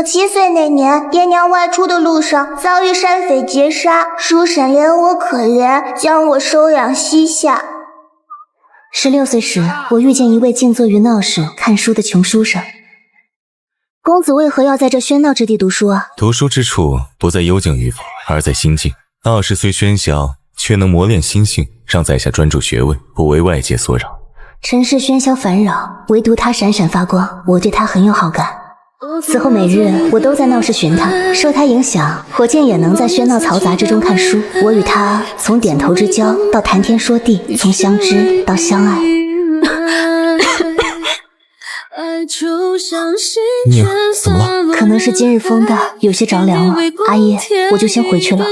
我7岁那年，爹娘外出的路上遭遇山匪劫杀，叔婶怜我可怜，将我收养膝下。16岁时，我遇见一位静坐于闹市看书的穷书生。公子为何要在这喧闹之地读书啊？读书之处不在幽静与否，而在心境。闹市虽喧嚣，却能磨练心性，让在下专注学问，不为外界所扰。尘世喧嚣烦扰，唯独他闪闪发光，我对他很有好感。此后每日我都在闹市寻他，受他影响，我见也能在喧闹嘈杂之中看书。我与他从点头之交到谈天说地，从相知到相爱。宁，怎么了？可能是今日风大，有些着凉了。阿姨，我就先回去了。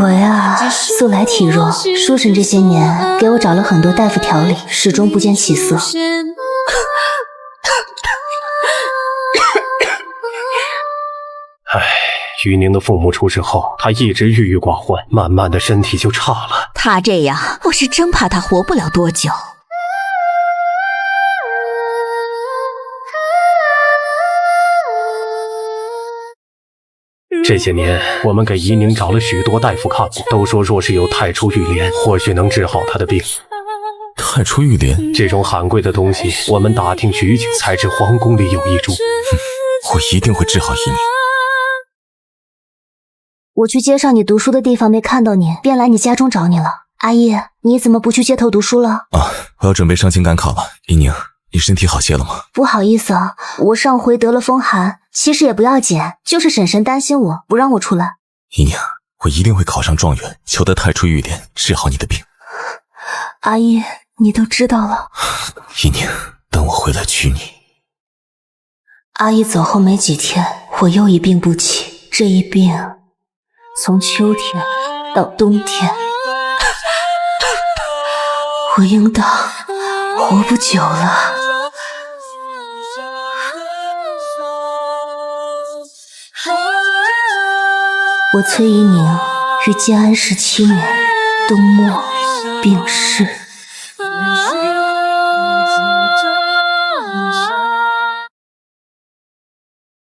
我呀，素来体弱，叔婶这些年给我找了很多大夫调理，始终不见起色。唉，于宁的父母出事后，他一直郁郁寡欢，慢慢的身体就差了。他这样，我是真怕他活不了多久。这些年，我们给怡宁找了许多大夫看过，都说若是有太初玉莲，或许能治好他的病。太初玉莲这种罕贵的东西，我们打听许久，才知皇宫里有一株。我一定会治好怡宁。我去街上你读书的地方没看到你，便来你家中找你了。阿姨，你怎么不去街头读书了？我要准备上京赶考了。怡宁，你身体好些了吗？不好意思啊，我上回得了风寒，其实也不要紧，就是婶婶担心我，不让我出来。怡宁，我一定会考上状元，求得太初玉莲，治好你的病。阿姨，你都知道了。怡宁，等我回来娶你。阿姨走后没几天，我又一病不起，这一病从秋天到冬天，我应当活不久了。我崔怡宁于建安17年冬末病逝。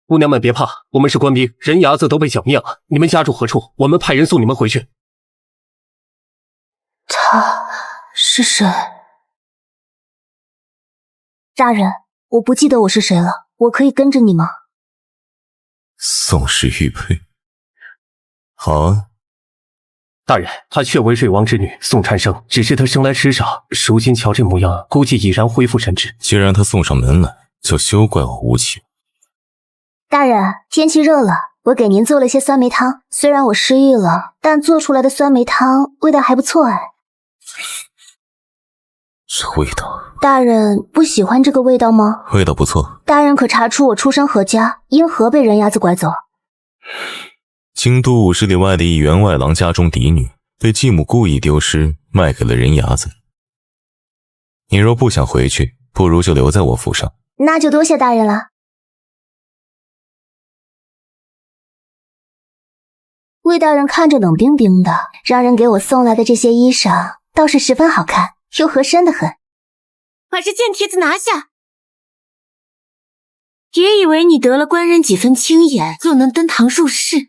姑娘们别怕，我们是官兵，人牙子都被剿灭了。你们家住何处？我们派人送你们回去。他是谁？大人，我不记得我是谁了，我可以跟着你吗？宋氏玉佩，好啊。大人，她确为瑞王之女宋婵生，只是她生来痴傻，如今瞧这模样，估计已然恢复神智。既然她送上门来，就休怪我无情。大人，天气热了，我给您做了些酸梅汤。虽然我失忆了，但做出来的酸梅汤味道还不错哎。这味道，大人不喜欢这个味道吗？味道不错。大人可查出我出身何家，因何被人牙子拐走？京都50里外的一员外郎家中嫡女，被继母故意丢失，卖给了人牙子。你若不想回去，不如就留在我府上。那就多谢大人了。魏大人看着冷冰冰的，让人给我送来的这些衣裳倒是十分好看，又合身得很。把这贱蹄子拿下！别以为你得了官人几分轻眼，就能登堂入室。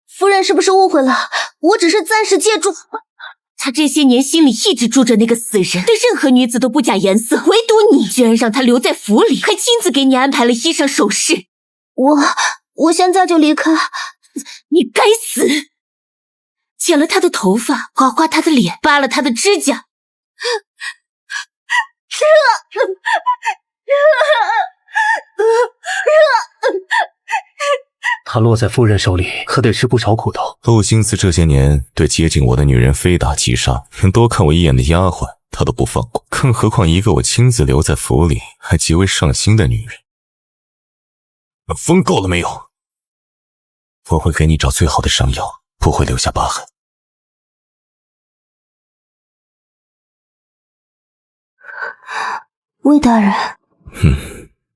夫人是不是误会了？我只是暂时借住。他这些年心里一直住着那个死人，对任何女子都不假颜色，唯独你居然让他留在府里，还亲自给你安排了衣裳首饰。我现在就离开。你该死！剪了他的头发，刮刮他的脸，扒了他的指甲。他落在夫人手里，可得吃不少苦头。陆心思这些年对接近我的女人非打即杀，连多看我一眼的丫鬟他都不放过，更何况一个我亲自留在府里还极为上心的女人。疯够了没有？我会给你找最好的伤药，不会留下疤痕。魏大人，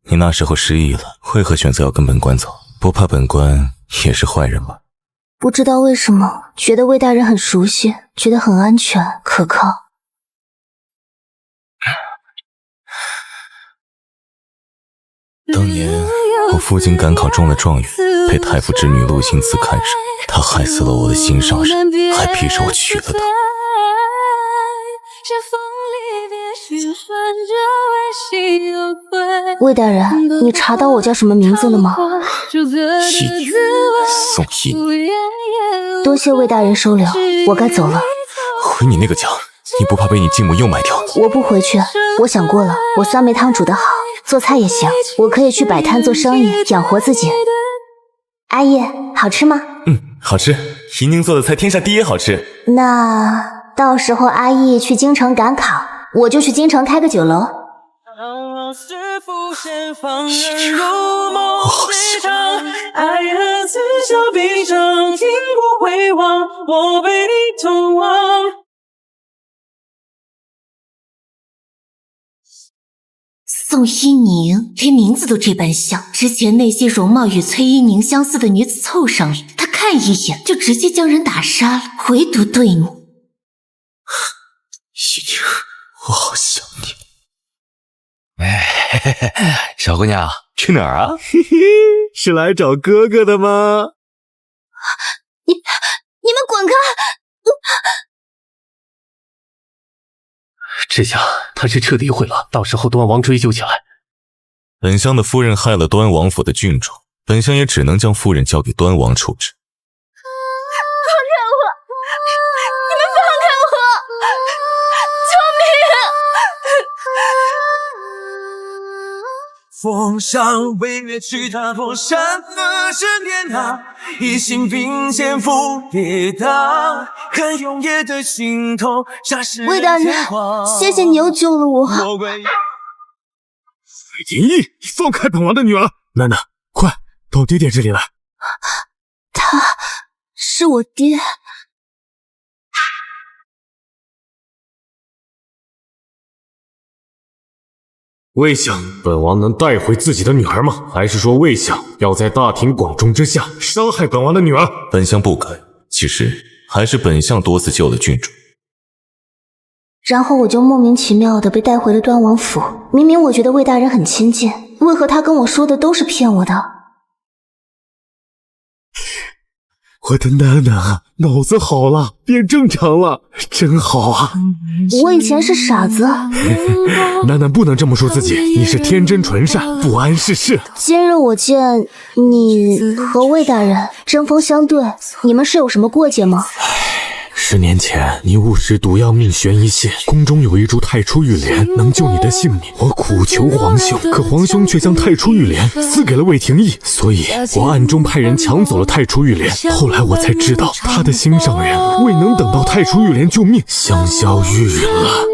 你那时候失忆了，为何选择要跟本官走？不怕本官也是坏人吗？不知道为什么，觉得魏大人很熟悉，觉得很安全可靠。当年我父亲赶考中了状元，被太傅之女陆星慈看上，他害死了我的心上人，还逼着我娶了她。魏大人，你查到我叫什么名字了吗？一女宋一女。多谢魏大人收留，我该走了。回你那个家，你不怕被你继母又卖掉？我不回去，我想过了，我酸梅汤煮得好，做菜也行，我可以去摆摊做生意，养活自己。阿姨，好吃吗？好吃，姨娘做的菜天下第一好吃。那到时候阿姨去京城赶考，我就去京城开个酒楼。我好喜欢。宋一宁连名字都这般像，之前那些容貌与崔一宁相似的女子凑上来，他看一眼就直接将人打杀了，唯独对你。一宁，我好想你。小姑娘，去哪儿啊？是来找哥哥的吗？你们滚开！这下他是彻底毁了，到时候端王追究起来。本乡的夫人害了端王府的郡主，本乡也只能将夫人交给端王处置。风上微月去踏破山河之巅啊，一心并肩赴跌宕，看永夜的尽头。魏大人，谢谢你又救了我。魏廷义，你放开本王的女儿！楠楠，快到爹爹这里来。他是我爹。魏相，本王能带回自己的女儿吗？还是说魏相要在大庭广众之下杀害本王的女儿？本相不敢，其实还是本相多次救了郡主。然后我就莫名其妙的被带回了端王府。明明我觉得魏大人很亲近，为何他跟我说的都是骗我的？我的楠楠脑子好了，变正常了，真好啊！我以前是傻子。楠楠不能这么说自己，你是天真纯善，不谙世事。今日我见你和魏大人针锋相对，你们是有什么过节吗？10年前，你误食毒药，命悬一线。宫中有一株太初玉莲，能救你的性命。我苦求皇兄，可皇兄却将太初玉莲赐给了魏廷义，所以我暗中派人抢走了太初玉莲。后来我才知道，他的心上人未能等到太初玉莲救命，香消玉殒了。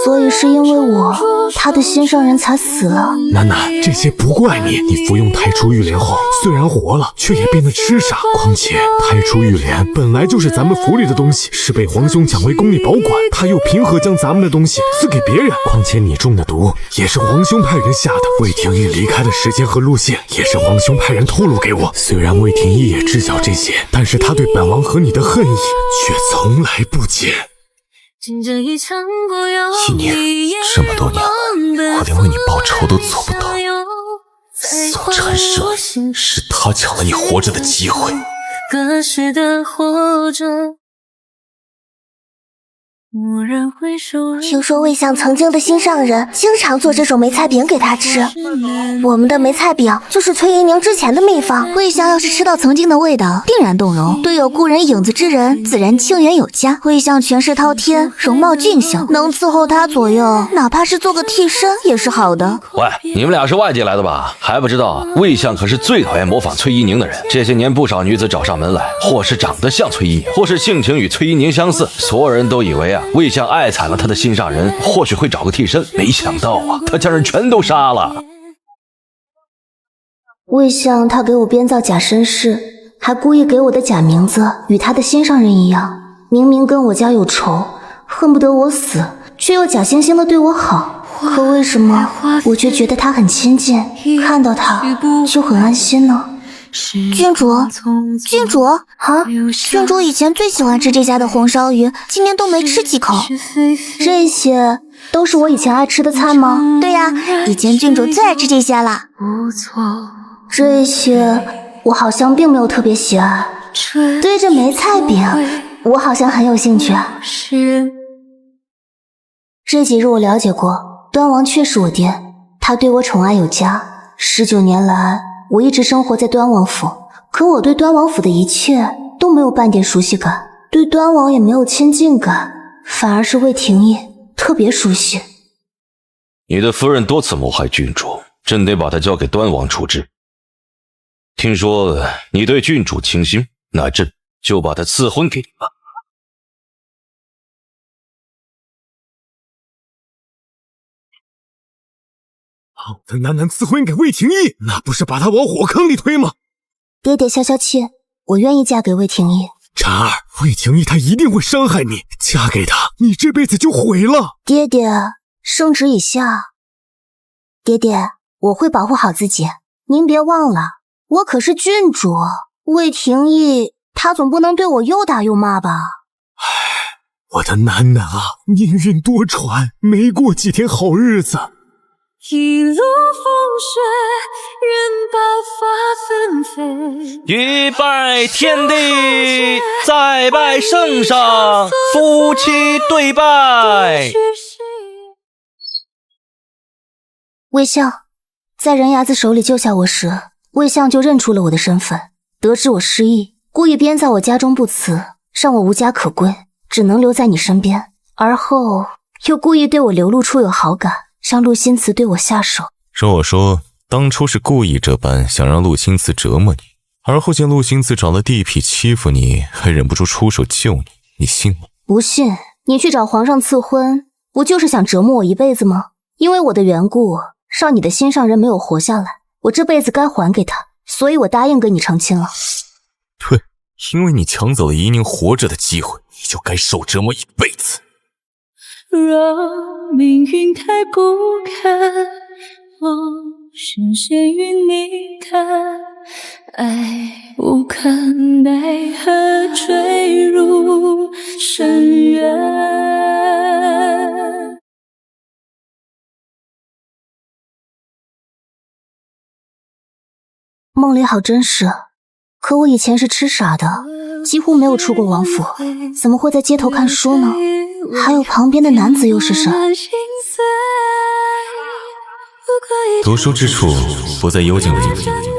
所以是因为我，他的心上人才死了。楠楠，这些不怪你。你服用太初玉莲后，虽然活了，却也变得痴傻。况且太初玉莲本来就是咱们府里的东西，是被皇兄抢回宫里保管，他又凭何将咱们的东西赐给别人？况且你中的毒也是皇兄派人下的，魏廷义离开的时间和路线也是皇兄派人透露给我。虽然魏廷义也知晓这些，但是他对本王和你的恨意却从来不减。一年这么多年来，我连为你报仇都做不到。宋禅生，是他抢了你活着的机会。听说魏相曾经的心上人经常做这种梅菜饼给他吃，我们的梅菜饼就是崔一宁之前的秘方。魏相要是吃到曾经的味道，定然动容。对有故人影子之人，自然清源有加。魏相权势滔天，容貌俊秀，能伺候他左右，哪怕是做个替身也是好的。喂，你们俩是外地来的吧？还不知道魏相可是最讨厌模仿崔一宁的人。这些年不少女子找上门来，或是长得像崔一宁，或是性情与崔一宁相似，所有人都以为魏相爱惨了他的心上人，或许会找个替身，没想到他将人全都杀了。魏相他给我编造假身世，还故意给我的假名字与他的心上人一样，明明跟我家有仇，恨不得我死，却又假惺惺的对我好。可为什么我却觉得他很亲近，看到他就很安心呢？郡主啊，郡主以前最喜欢吃这家的红烧鱼，今年都没吃几口。这些都是我以前爱吃的菜吗？对呀，以前郡主最爱吃这些了。这些我好像并没有特别喜爱。对这梅菜饼，我好像很有兴趣。这几日我了解过，端王确是我爹，他对我宠爱有加。19年来，我一直生活在端王府，可我对端王府的一切都没有半点熟悉感，对端王也没有亲近感，反而是魏廷义特别熟悉。你的夫人多次谋害郡主，朕得把她交给端王处置。听说你对郡主倾心，那朕就把她赐婚给你吧。好的男赐婚给魏廷义，那不是把他往火坑里推吗？爹爹消消气，我愿意嫁给魏廷义。婵儿，魏廷义他一定会伤害你，嫁给他，你这辈子就毁了。爹爹，圣旨已下。爹爹，我会保护好自己，您别忘了，我可是郡主。魏廷义，他总不能对我又打又骂吧？唉，我的楠楠啊，命运多舛，没过几天好日子。一路风雪，任白发纷飞。一拜天地，再拜圣上，夫妻对拜。魏相，在人牙子手里救下我时，魏相就认出了我的身份，得知我失忆，故意编造我家中不辞，让我无家可归，只能留在你身边。而后又故意对我流露出有好感，让陆心慈对我下手。若我说当初是故意这般想让陆心慈折磨你，而后见陆心慈找了地痞欺负你，还忍不住出手救你，你信吗？不信，你去找皇上赐婚，不就是想折磨我一辈子吗？因为我的缘故，让你的心上人没有活下来，我这辈子该还给他，所以我答应跟你成亲了。对，因为你抢走了怡宁活着的机会，你就该受折磨一辈子。若命运太不堪，我深陷于泥潭，爱无可奈何，坠入深渊。梦里好真实，可我以前是痴傻的，几乎没有出过王府，怎么会在街头看书呢？还有旁边的男子又是谁？读书之处不在幽静里，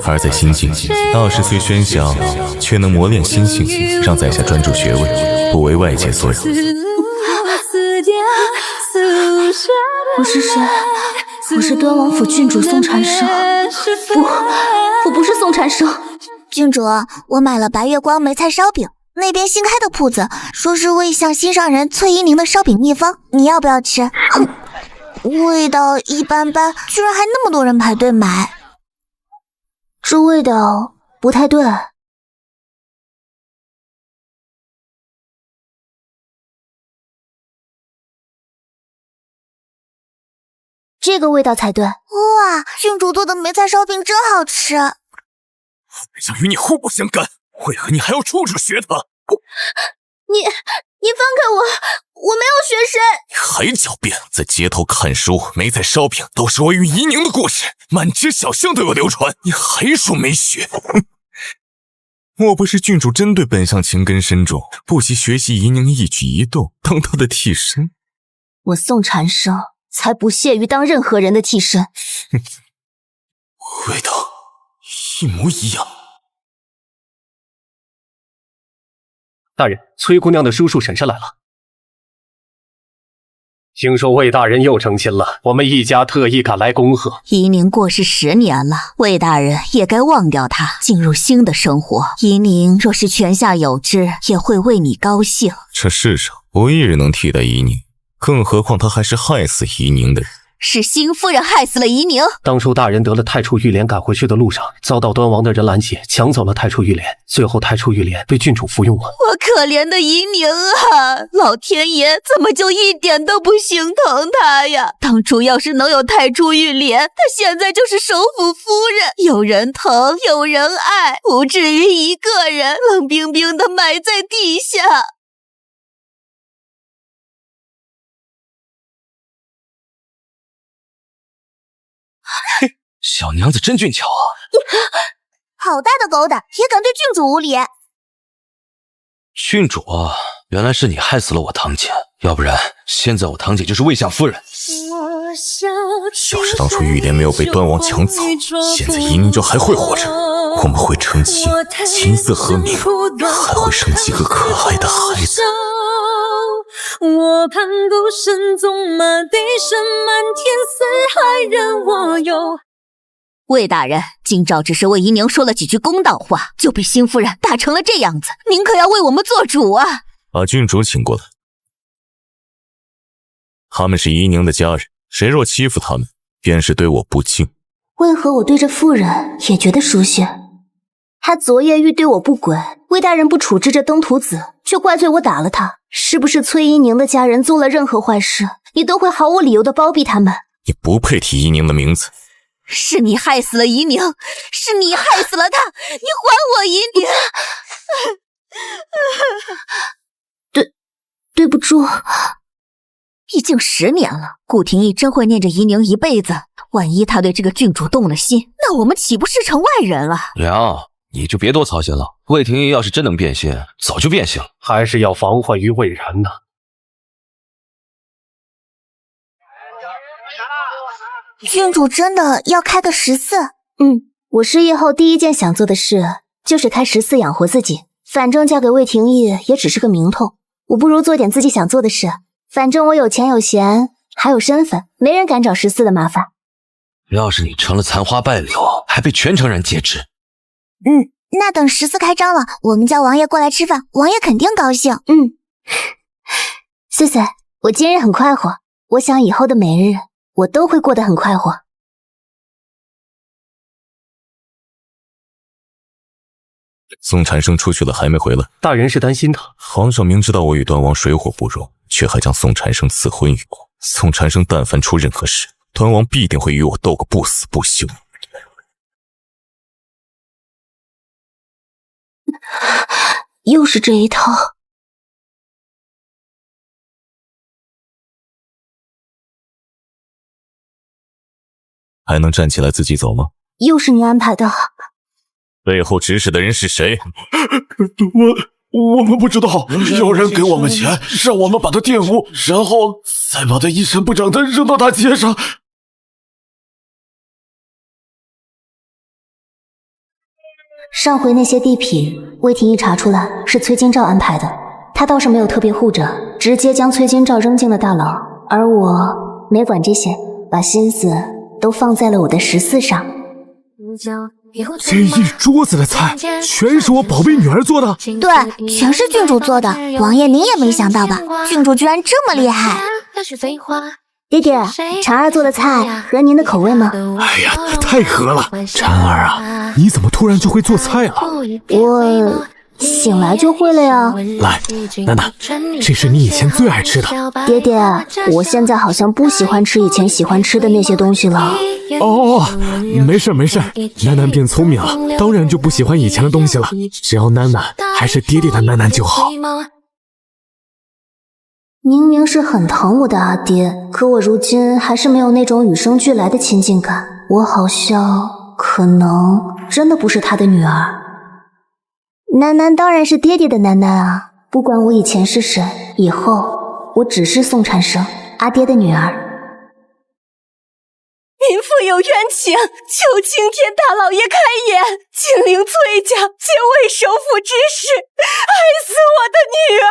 而在心境。道士虽喧嚣，却能磨练心性，让在下专注学问，不为外界所扰。我是谁？我是端王府郡主宋蝉生。不，我不是宋蝉生。郡主，我买了白月光梅菜烧饼，那边新开的铺子，说是魏相心上人崔怡宁的烧饼秘方，你要不要吃？味道一般般，居然还那么多人排队买。这味道不太对。这个味道才对。哇，郡主做的梅菜烧饼真好吃。想与你互不相干，为何你还要处处学他？你放开我，我没有学谁。你还狡辩，在街头看书，梅菜烧饼都是我与怡宁的故事，满街小巷都有流传，你还说没学？莫不是郡主针对本相情根深重，不惜学习怡宁一举一动，当她的替身？我宋蝉生才不屑于当任何人的替身。味道一模一样。大人，崔姑娘的叔叔婶婶来了。听说魏大人又成亲了，我们一家特意赶来恭贺。怡宁过世10年了，魏大人也该忘掉她，进入新的生活。怡宁若是泉下有知，也会为你高兴。这世上无一人能替代怡宁，更何况他还是害死怡宁的人。是新夫人害死了怡宁。当初大人得了太初玉莲赶回去的路上，遭到端王的人拦截，抢走了太初玉莲，最后太初玉莲被郡主服用了。我可怜的怡宁啊，老天爷怎么就一点都不心疼她呀？当初要是能有太初玉莲，她现在就是首府夫人，有人疼，有人爱，不至于一个人冷冰冰的埋在地下。嘿，小娘子真俊俏啊！好大的狗胆，也敢对郡主无礼！郡主啊，原来是你害死了我堂姐，要不然现在我堂姐就是魏相夫人。要是当初玉莲没有被端王抢走，现在夷宁就还会活着，我们会成亲，琴瑟和鸣，还会生几个可爱的孩子。我盘古神宗马地神满天四海任我游。魏大人，今朝只是为夷宁说了几句公道话，就被新夫人打成了这样子，您可要为我们做主啊！把郡主请过来，他们是夷宁的家人，谁若欺负他们，便是对我不敬。为何我对这妇人也觉得熟悉？他昨夜欲对我不轨，魏大人不处置这登徒子，却怪罪我打了他。是不是崔夷宁的家人做了任何坏事，你都会毫无理由的包庇他们？你不配提夷宁的名字。是你害死了夷宁，是你害死了他，你还我夷宁！对不住。毕竟10年了，顾廷义真会念着夷宁一辈子。万一他对这个郡主动了心，那我们岂不是成外人了？娘，你就别多操心了。魏廷义要是真能变心，早就变心了。还是要防患于未然呢。郡主真的要开个14？我失业后第一件想做的事就是开14养活自己。反正嫁给魏廷义也只是个名头，我不如做点自己想做的事。反正我有钱有闲，还有身份，没人敢找14的麻烦。要是你成了残花败柳，还被全城人皆知。那等14开张了，我们叫王爷过来吃饭，王爷肯定高兴。岁岁，我今日很快活，我想以后的每日我都会过得很快活。宋禅生出去了还没回来，大人是担心他。皇上明知道我与端王水火不容，却还将宋禅生赐婚于我。宋禅生但凡出任何事，端王必定会与我斗个不死不休。又是这一套。还能站起来自己走吗？又是你安排的。背后指使的人是谁？我们不知道，有人给我们钱，让我们把他玷污，然后再把他一尘不整的扔到大街上。上回那些地痞，魏廷义查出来是崔金照安排的，他倒是没有特别护着，直接将崔金照扔进了大牢，而我没管这些，把心思都放在了我的14上。这一桌子的菜，全是我宝贝女儿做的。对，全是郡主做的。王爷您也没想到吧？郡主居然这么厉害。爹爹，婵儿做的菜合您的口味吗？哎呀，太合了！婵儿啊，你怎么突然就会做菜了？我醒来就会了呀。来，楠楠，这是你以前最爱吃的。爹爹，我现在好像不喜欢吃以前喜欢吃的那些东西了。没事没事，楠楠变聪明了，当然就不喜欢以前的东西了。只要楠楠还是爹爹的楠楠就好。明明是很疼我的阿爹，可我如今还是没有那种与生俱来的亲近感。我好像可能真的不是他的女儿。楠楠当然是爹爹的楠楠啊！不管我以前是谁，以后我只是宋禅生，阿爹的女儿。民妇有冤情，求青天大老爷开眼，金陵崔家皆为首府之事，害死我的女儿。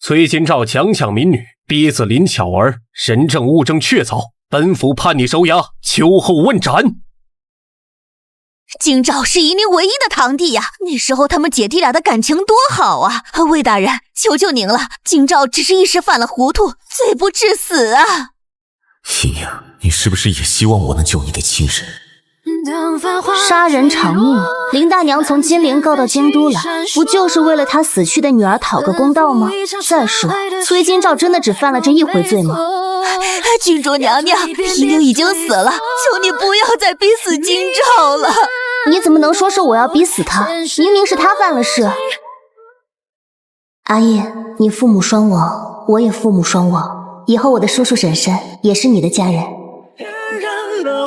崔金照强抢民女，逼死林巧儿，人证物证确凿，本府判你收押，秋后问斩。金照是夷宁唯一的堂弟呀，那时候他们姐弟俩的感情多好啊！魏大人，求求您了，金照只是一时犯了糊涂，罪不至死啊！夷宁，你是不是也希望我能救你的亲人？杀人偿命，林大娘从金陵告到京都来，不就是为了她死去的女儿讨个公道吗？再说，崔金照真的只犯了这一回罪吗？郡主娘娘，夷宁已经死了，求你不要再逼死金照了。你怎么能说是我要逼死他？明明是他犯了事。阿叶，你父母双亡，我也父母双亡，以后我的叔叔婶婶也是你的家人。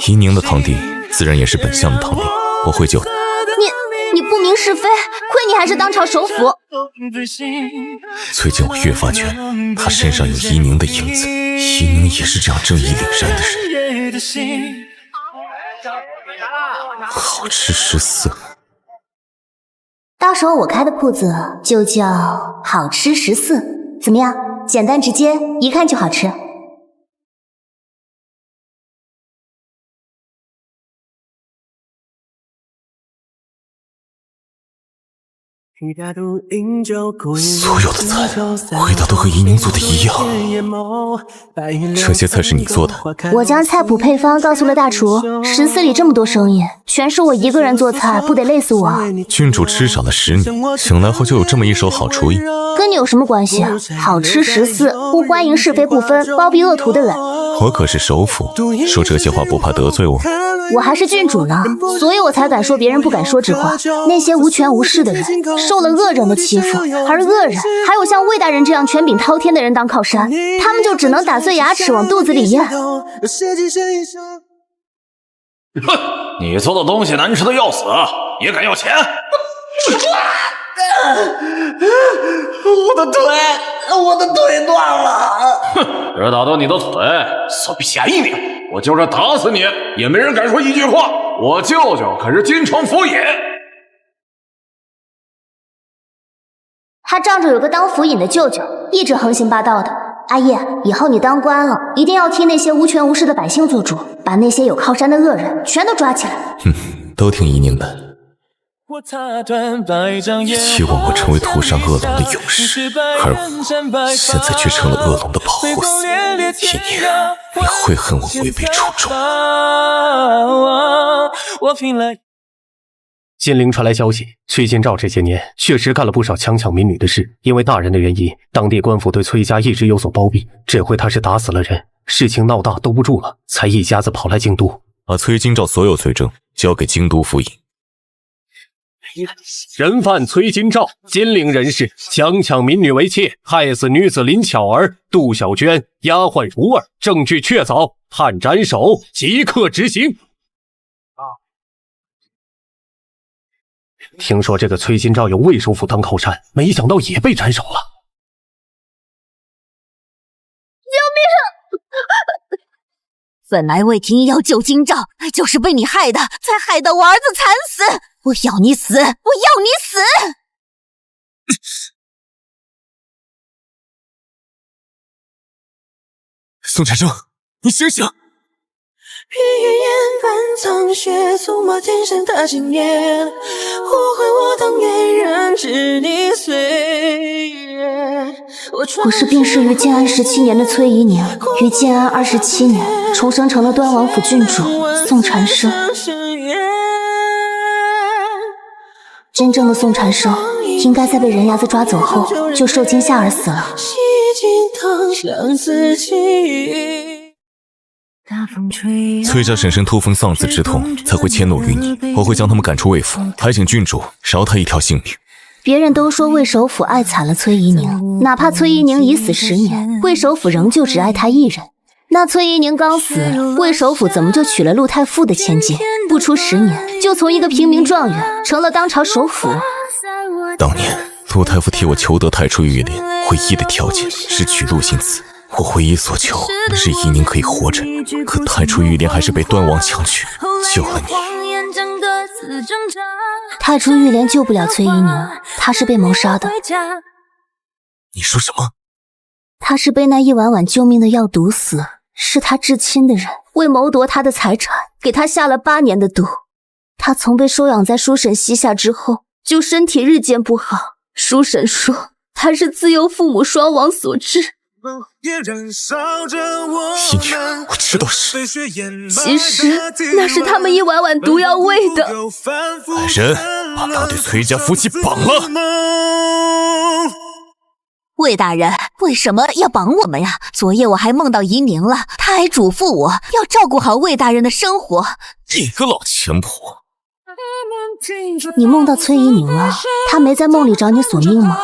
怡宁的堂弟自然也是本相的堂弟，我会救的。你不明是非，亏你还是当朝首辅。最近我越发觉他身上有怡宁的影子，怡宁也是这样正义凛然的人。好吃14，到时候我开的铺子就叫好吃14，怎么样？简单直接，一看就好吃。所有的菜味道都和怡宁做的一样。这些菜是你做的？我将菜谱配方告诉了大厨，14里这么多生意，全是我一个人做菜，不得累死我？郡主吃少了10年，醒来后就有这么一手好厨艺，跟你有什么关系？好吃14，不欢迎是非不分、包庇恶徒的人。我可是首辅，说这些话不怕得罪我？我还是郡主呢，所以我才敢说别人不敢说之话。那些无权无势的人，受了恶人的欺负，而恶人还有像魏大人这样权柄滔天的人当靠山，他们就只能打碎牙齿往肚子里咽。哼，你做的东西难吃的要死，也敢要钱？我的腿断了！哼，只打断你的腿，算便宜你！我就是打死你，也没人敢说一句话。我舅舅可是京城府尹。他仗着有个当府尹的舅舅，一直横行霸道的。阿叶，以后你当官了，一定要替那些无权无势的百姓做主，把那些有靠山的恶人全都抓起来。哼，都听怡宁的。希望我成为屠杀恶龙的勇士，而我现在却成了恶龙的保护司。怡宁，你会恨我违背初衷。金陵传来消息，崔金照这些年确实干了不少强抢民女的事，因为大人的原因，当地官府对崔家一直有所包庇。这回他是打死了人，事情闹大兜不住了，才一家子跑来京都，把崔金照所有罪证交给京都府尹。人犯崔金照，金陵人士，强抢民女为妾，害死女子林巧儿、杜小娟，丫鬟如儿，证据确凿，判斩首，即刻执行。听说这个崔金照有魏首府当靠山，没想到也被斩首了。救命！本来魏廷义要救金照，就是被你害的，才害得我儿子惨死。我要你死！我要你死！宋产生，你醒醒！披云烟半苍雪，粗马天山踏经年，后悔我当年人知你岁月。我是病逝于建安17年的崔怡宁，于建安27年重生成了端王府郡主宋长生。真正的宋长生应该在被人牙子抓走后就受惊吓而死了。崔家婶婶突逢丧子之痛，才会迁怒于你。我会将他们赶出魏府，还请郡主饶他一条性命。别人都说魏首府爱惨了崔怡宁，哪怕崔怡宁已死10年，魏首府仍旧只爱他一人。那崔怡宁刚死，魏首府怎么就娶了陆太傅的千金？不出10年，就从一个平民状元成了当朝首辅。当年陆太傅替我求得太初玉莲，唯一的条件是娶陆姓子。我唯一所求是怡宁可以活着，可太初玉莲还是被端王强娶，救了你。太初玉莲救不了崔怡宁，她是被谋杀的。你说什么？她是被那一碗碗救命的药毒死，是她至亲的人为谋夺她的财产，给她下了8年的毒。她从被收养在叔婶膝下之后，就身体日渐不好。叔婶说，她是自幼父母双亡所致。怡宁，我知道是。其实那是他们一碗碗毒药喂的。来人，把那对崔家夫妻绑了！魏大人，为什么要绑我们呀？昨夜我还梦到怡宁了，她还嘱咐我要照顾好魏大人的生活。你个老钱婆！你梦到崔怡宁了？她没在梦里找你索命吗？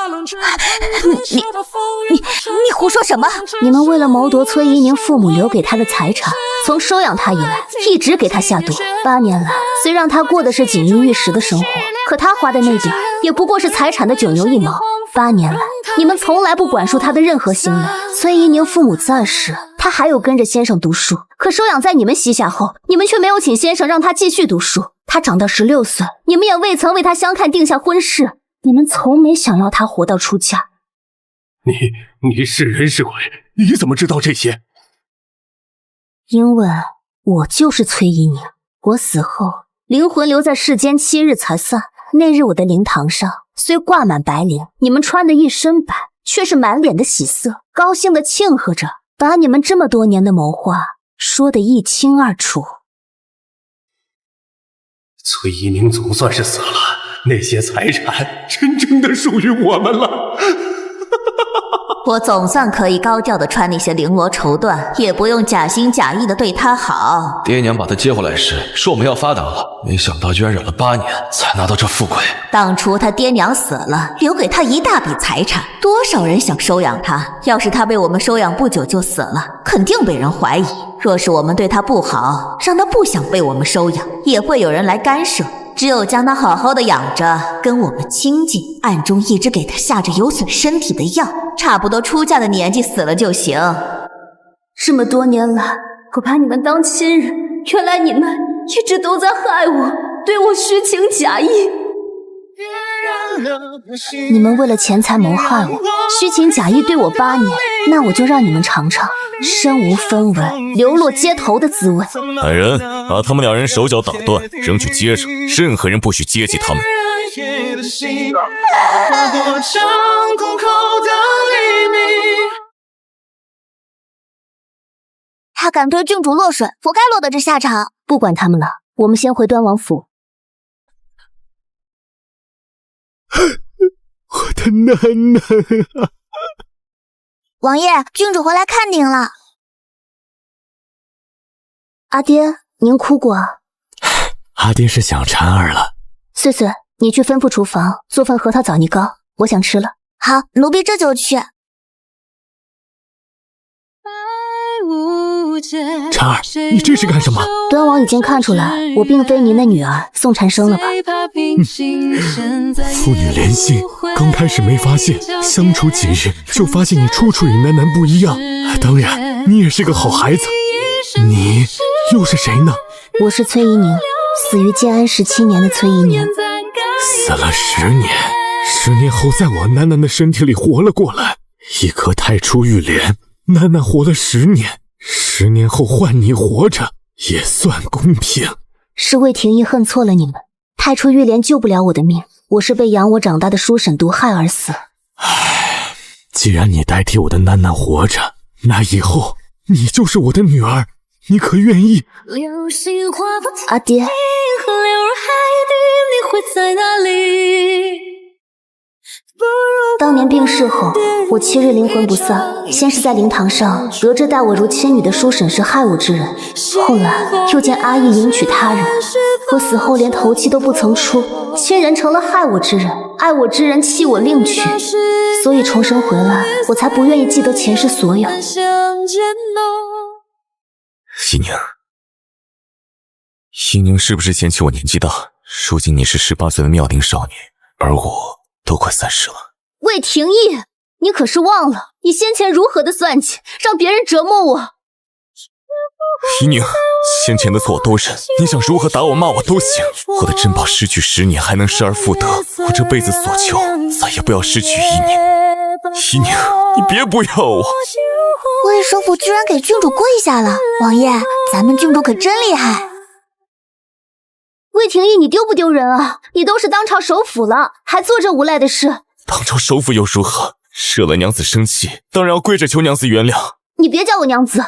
你胡说什么？你们为了谋夺崔怡宁父母留给她的财产，从收养她以来，一直给她下毒。8年来，虽让她过的是锦衣玉食的生活，可她花的那点也不过是财产的9牛1毛。8年来，你们从来不管束她的任何行为。崔怡宁父母在时，她还有跟着先生读书，可收养在你们膝下后，你们却没有请先生让她继续读书。她长到16岁，你们也未曾为她相看定下婚事。你们从没想要她活到出嫁。你是人是鬼？你怎么知道这些？因为我就是崔怡宁，我死后灵魂留在世间7日才散。那日我的灵堂上虽挂满白绫，你们穿的一身白，却是满脸的喜色，高兴地庆贺着，把你们这么多年的谋划说得一清二楚。崔怡宁总算是死了，那些财产真正的属于我们了。我总算可以高调的穿那些绫罗绸缎，也不用假心假意的对她好。爹娘把她接回来时说我们要发达了，没想到居然忍了8年才拿到这富贵。当初他爹娘死了，留给他一大笔财产，多少人想收养他。要是他被我们收养不久就死了，肯定被人怀疑。若是我们对他不好，让他不想被我们收养，也会有人来干涉。只有将他好好的养着，跟我们亲近，暗中一直给他下着有损身体的药，差不多出嫁的年纪死了就行。这么多年来，我把你们当亲人，原来你们一直都在害我，对我虚情假意。你们为了钱财谋害我，虚情假意对我8年，那我就让你们尝尝身无分文、流落街头的滋味。来人，把他们2人手脚打断，扔去街上，任何人不许接近他们。他敢对郡主落水，活该落得这下场。不管他们了，我们先回端王府。我的楠楠啊！王爷，郡主回来看您了。阿爹，您哭过啊？阿爹是想婵儿了。穗穗，你去吩咐厨房做份核桃枣泥糕，我想吃了。好，奴婢这就去。婵儿，你这是干什么？端王已经看出来，我并非您的女儿宋婵生了吧？父女连心，刚开始没发现，相处几日就发现你处处与楠楠不一样。当然，你也是个好孩子。你又是谁呢？我是崔怡宁，死于建安17年的崔怡宁。死了10年，10年后在我楠楠的身体里活了过来，一颗太初玉莲，楠楠活了10年，10年后换你活着，也算公平。是魏廷义恨错了你们，太初玉莲救不了我的命，我是被养我长大的叔婶毒害而死。唉，既然你代替我的楠楠活着，那以后你就是我的女儿，你可愿意？阿爹，当年病逝后，我7日灵魂不散，先是在灵堂上得知待我如亲女的叔婶是害我之人，后来又见阿义迎娶他人，我死后连头七都不曾出，亲人成了害我之人，爱我之人弃我另娶，所以重生回来，我才不愿意记得前世所有。怡宁是不是嫌弃我年纪大？如今你是18岁的妙龄少女，而我都快30了。魏廷义，你可是忘了你先前如何的算计，让别人折磨我。怡宁，先前的错我都认，你想如何打我骂我都行。我的珍宝失去10年还能失而复得，我这辈子所求再也不要失去怡宁。怡宁，你别不要我。魏首府居然给郡主跪下了，王爷，咱们郡主可真厉害。魏廷义，你丢不丢人啊？你都是当朝首辅了，还做这无赖的事。当朝首辅又如何？惹了娘子生气，当然要跪着求娘子原谅。你别叫我娘子，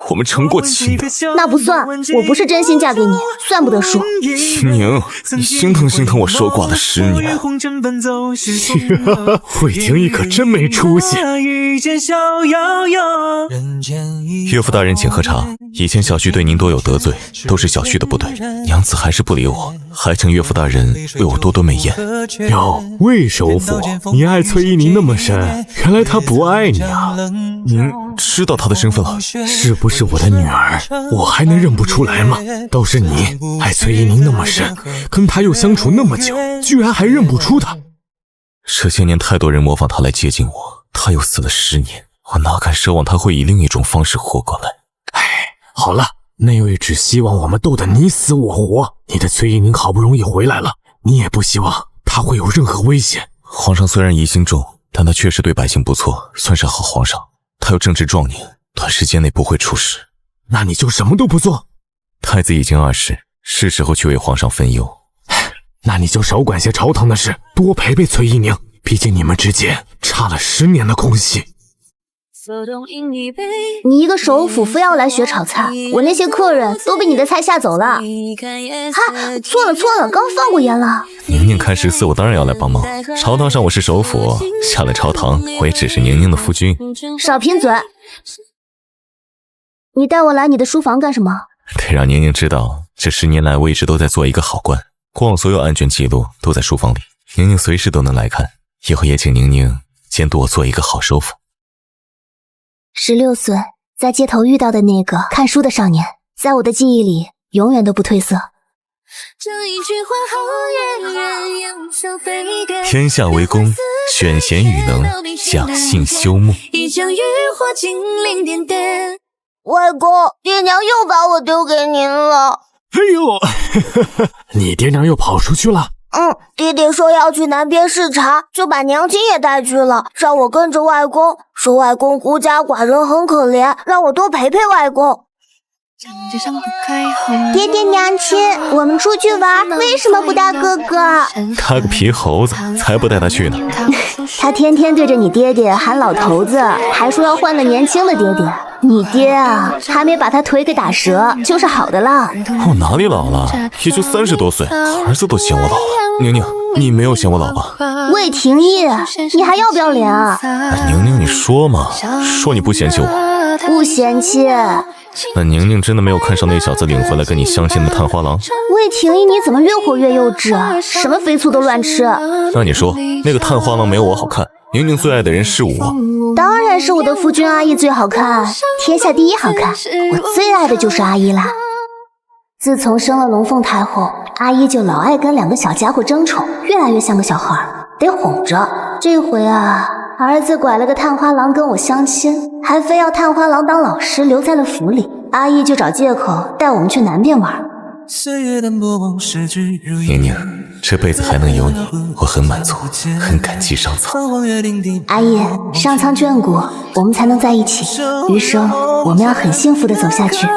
我们成过亲的。那不算，我不是真心嫁给你，算不得数。怡宁，你心疼心疼我守寡的10年。魏廷义可真没出息。岳父大人请喝茶。以前小婿对您多有得罪，都是小婿的不对，娘子还是不理我，还请岳父大人为我多多美言。哟，魏首府，你爱崔依宁那么深，原来她不爱你啊！您知道她的身份了？是不是我的女儿？我还能认不出来吗？倒是你爱崔依宁那么深，跟她又相处那么久，居然还认不出她。这些年太多人模仿她来接近我，她又死了10年，我哪敢奢望她会以另一种方式活过来。唉，好了，那位只希望我们斗得你死我活。你的崔依宁好不容易回来了，你也不希望她会有任何危险。皇上虽然疑心重，但他确实对百姓不错，算是好皇上。他又正值壮年，短时间内不会出事。那你就什么都不做？太子已经20世，是时候去为皇上分忧。那你就少管些朝堂的事，多陪陪崔依宁，毕竟你们之间差了10年的空隙。你一个首辅非要来学炒菜，我那些客人都被你的菜吓走了。哈，错了，刚放过言了。宁宁开14，我当然要来帮忙。朝堂上我是首辅，下了朝堂我也只是宁宁的夫君。少贫嘴！你带我来你的书房干什么？得让宁宁知道，这10年来我一直都在做一个好官，过往所有案卷记录都在书房里，宁宁随时都能来看。以后也请宁宁监督我做一个好首辅。16岁，在街头遇到的那个看书的少年，在我的记忆里永远都不褪色。天下为公，选贤与能，讲信修睦。外公，爹娘又把我丢给您了。哎呦，你爹娘又跑出去了？爹爹说要去南边视察，就把娘亲也带去了，让我跟着外公，说外公孤家寡人很可怜，让我多陪陪外公。爹爹娘亲，我们出去玩，为什么不带哥哥？他个皮猴子，才不带他去呢。他天天对着你爹爹喊老头子，还说要换个年轻的爹爹。你爹啊，还没把他腿给打折，就是好的了。我哪里老了？也就30多岁，儿子都嫌我老了。宁宁，你没有嫌我老吧？魏廷义，你还要不要脸啊？宁宁，你说嘛，说你不嫌弃我，不嫌弃。那宁宁真的没有看上那小子领回来跟你相亲的探花郎？魏廷义，你怎么越活越幼稚啊？什么肥醋都乱吃。那你说，那个探花郎没有我好看，宁宁最爱的人是我，当然是我的夫君阿姨最好看，天下第一好看，我最爱的就是阿姨啦。自从生了龙凤胎后，阿姨就老爱跟2个小家伙争宠，越来越像个小孩，得哄着。这回啊，儿子拐了个探花郎跟我相亲，还非要探花郎当老师留在了府里，阿姨就找借口带我们去南边玩。宁宁，这辈子还能有你，我很满足，很感激上苍。阿姨，上苍眷顾，我们才能在一起，余生我们要很幸福的走下去。